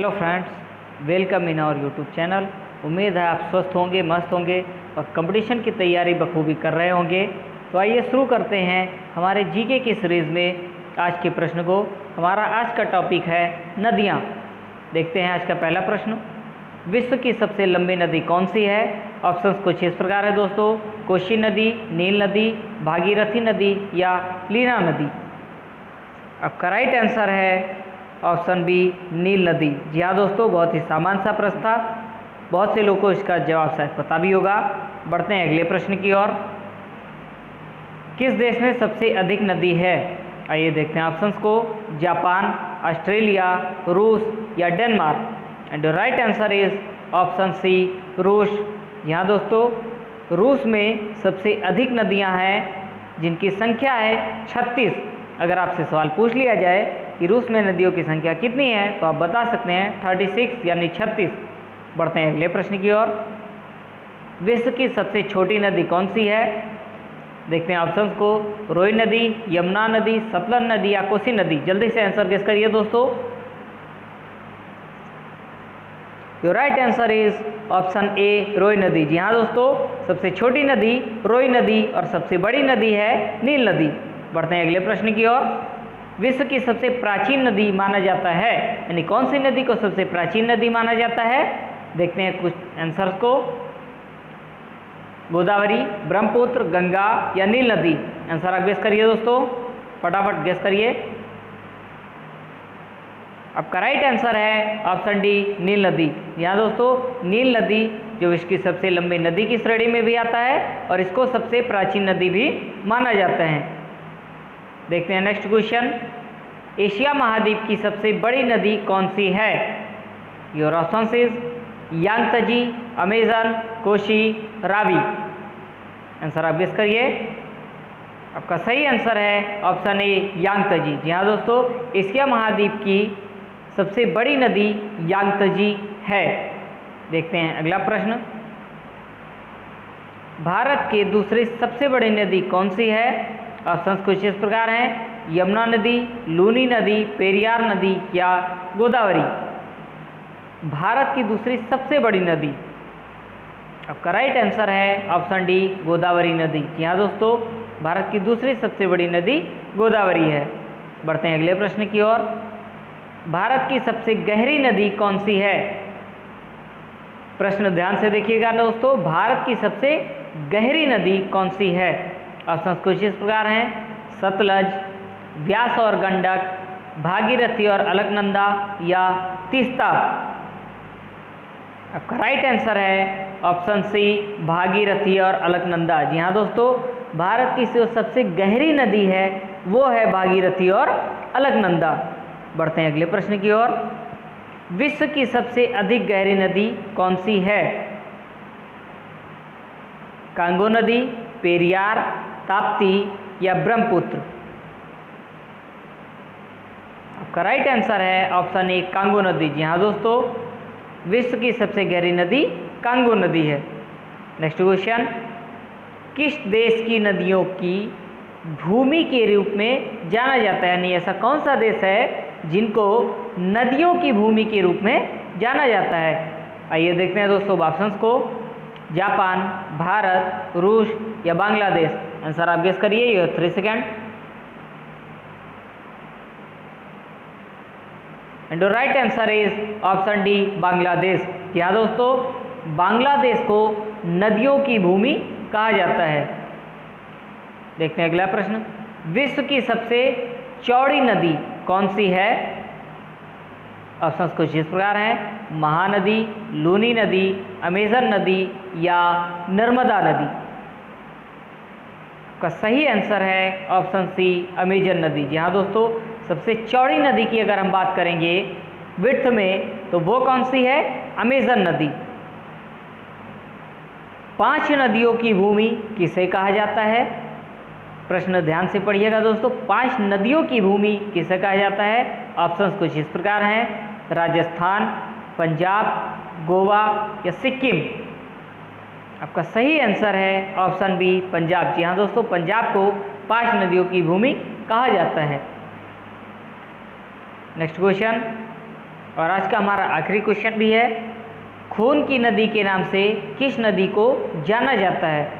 Hello friends, welcome in our YouTube channel. उम्मीद है आप स्वस्थ होंगे, मस्त होंगे और कंपटीशन की तैयारी बखूबी कर रहे होंगे। तो आइए शुरू करते हैं हमारे जीके की सीरीज़ में आज के प्रश्न को। हमारा आज का टॉपिक है नदियाँ। देखते हैं आज का पहला प्रश्न। विश्व की सबसे लंबी नदी कौन सी है? ऑप्शंस कुछ इस प्रकार है दोस्तों: कोशी नदी, नील नदी, भागीरथी नदी या लीना नदी। आपका राइट आंसर है ऑप्शन बी, नील नदी। जी हाँ दोस्तों, बहुत ही सामान्य सा प्रश्न था, बहुत से लोगों को इसका जवाब शायद पता भी होगा। बढ़ते हैं अगले प्रश्न की ओर। किस देश में सबसे अधिक नदी है? आइए देखते हैं ऑप्शंस को: जापान, ऑस्ट्रेलिया, रूस या Denmark. And the right answer is option C, रूस। जी हाँ दोस्तों, रूस में सबसे अधिक नदियाँ हैं जिनकी संख्या है 36। अगर आपसे सवाल पूछ लिया जाए कि रूस में नदियों की संख्या कितनी है तो आप बता सकते हैं 36 यानी 36। बढ़ते हैं अगले प्रश्न की ओर। विश्व की सबसे छोटी नदी कौन सी है? देखते हैं ऑप्शंस को: रोई नदी, यमुना नदी, सतलज नदी या कोसी नदी। जल्दी से आंसर गेस करिए दोस्तों। Your right answer is option A, रोई नदी। जी हाँ दोस्तों, सबसे छोटी नदी रोई नदी और सबसे बड़ी नदी है नील नदी। बढ़ते हैं अगले प्रश्न की ओर। विश्व की सबसे प्राचीन नदी माना जाता है, यानी कौन सी नदी को सबसे प्राचीन नदी माना जाता है? देखते हैं कुछ आंसर्स को: गोदावरी, ब्रह्मपुत्र, गंगा या नील नदी। आंसर आप गेस करिए दोस्तों, फटाफट गेस करिए। आपका राइट आंसर है ऑप्शन डी, नील नदी। यहाँ दोस्तों, नील नदी जो विश्व की सबसे लंबी नदी की श्रेणी में भी आता है और इसको सबसे प्राचीन नदी भी माना जाता है। देखते हैं नेक्स्ट क्वेश्चन। एशिया महाद्वीप की सबसे बड़ी नदी कौन सी है? Your options is Yangtze, Amazon, Kosi, Ravi. Answer आप गेस करिए। आपका सही आंसर है ऑप्शन ए, यांगत्जे। जी हाँ दोस्तों, एशिया महाद्वीप की सबसे बड़ी नदी यांगत्जे है। देखते हैं अगला प्रश्न। भारत की दूसरी सबसे बड़ी नदी कौन सी है? ऑप्शंस कुछ इस प्रकार हैं: यमुना नदी, लूनी नदी, पेरियार नदी या गोदावरी। भारत की दूसरी सबसे बड़ी नदी, आपका राइट आंसर है ऑप्शन डी, गोदावरी नदी। जी हाँ दोस्तों, भारत की दूसरी सबसे बड़ी नदी गोदावरी है। बढ़ते हैं अगले प्रश्न की ओर। भारत की सबसे गहरी नदी कौन सी है? प्रश्न ध्यान से देखिएगा दोस्तों। भारत की सबसे गहरी नदी कौन सी है? ऑप्शन कुछ इस प्रकार हैं: सतलज, व्यास और गंडक, भागीरथी और अलकनंदा या तीस्ता। आपका राइट आंसर है ऑप्शन सी, भागीरथी और अलकनंदा। जी हाँ दोस्तों, भारत की जो सबसे गहरी नदी है वो है भागीरथी और अलकनंदा। बढ़ते हैं अगले प्रश्न की ओर। विश्व की सबसे अधिक गहरी नदी कौन सी है? कांगो नदी, पेरियार, ताप्ती या ब्रह्मपुत्र। आपका राइट आंसर है ऑप्शन ए, कांगो नदी। जी हाँ दोस्तों, विश्व की सबसे गहरी नदी कांगो नदी है। Next question. किस देश की नदियों की भूमि के रूप में जाना जाता है? यानी ऐसा कौन सा देश है जिनको नदियों की भूमि के रूप में जाना जाता है? आइए देखते हैं दोस्तों ऑप्शंस को: जापान, भारत, रूस या बांग्लादेश। आंसर आप गेस करिए, ये 3 second. And right answer is option D, Bangladesh. क्या दोस्तों, बांग्लादेश को नदियों की भूमि कहा जाता है। देखते हैं अगला प्रश्न। विश्व की सबसे चौड़ी नदी कौन सी है? ऑप्शंस कुछ इस प्रकार हैं: महानदी, लूनी नदी, अमेजन नदी या नर्मदा नदी। का सही आंसर है ऑप्शन सी, अमेजन नदी। जी हाँ दोस्तों, सबसे चौड़ी नदी की अगर हम बात करेंगे विड्थ में तो वो कौन सी है? अमेजन नदी। 5 नदियों की भूमि किसे कहा जाता है? प्रश्न ध्यान से पढ़िएगा दोस्तों। 5 नदियों की भूमि किसे कहा जाता है? ऑप्शंस कुछ इस प्रकार हैं: राजस्थान, पंजाब, गोवा या सिक्किम। आपका सही आंसर है ऑप्शन बी, पंजाब। जी हाँ दोस्तों, पंजाब को 5 नदियों की भूमि कहा जाता है। Next question. और आज का हमारा आखिरी क्वेश्चन भी है, खून की नदी के नाम से किस नदी को जाना जाता है?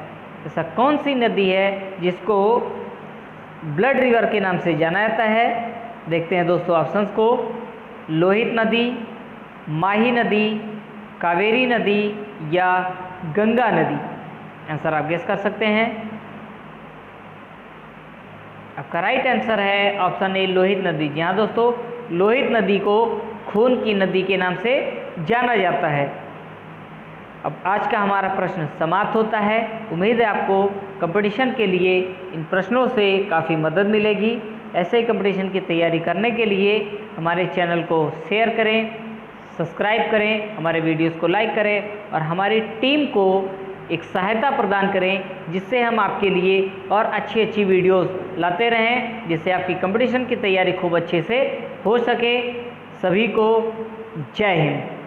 ऐसा कौन सी नदी है जिसको ब्लड रिवर के नाम से जाना जाता है? देखते हैं दोस्तों ऑप्शंस को। लोहित नदी, माही नदी, कावेरी नदी या गंगा नदी। आंसर आप गेस कर सकते हैं। आपका राइट आंसर है ऑप्शन ए, लोहित नदी। जी हाँ दोस्तों, लोहित नदी को खून की नदी के नाम से जाना जाता है। अब आज का हमारा प्रश्न समाप्त होता है। उम्मीद है आपको कंपटीशन के लिए इन प्रश्नों से काफ़ी मदद मिलेगी। ऐसे ही कंपटीशन की तैयारी करने के लिए हमारे चैनल को शेयर करें, सब्सक्राइब करें, हमारे वीडियोस को लाइक करें और हमारी टीम को एक सहायता प्रदान करें, जिससे हम आपके लिए और अच्छी अच्छी वीडियोस लाते रहें, जिससे आपकी कंपटीशन की तैयारी खूब अच्छे से हो सके। सभी को जय हिंद।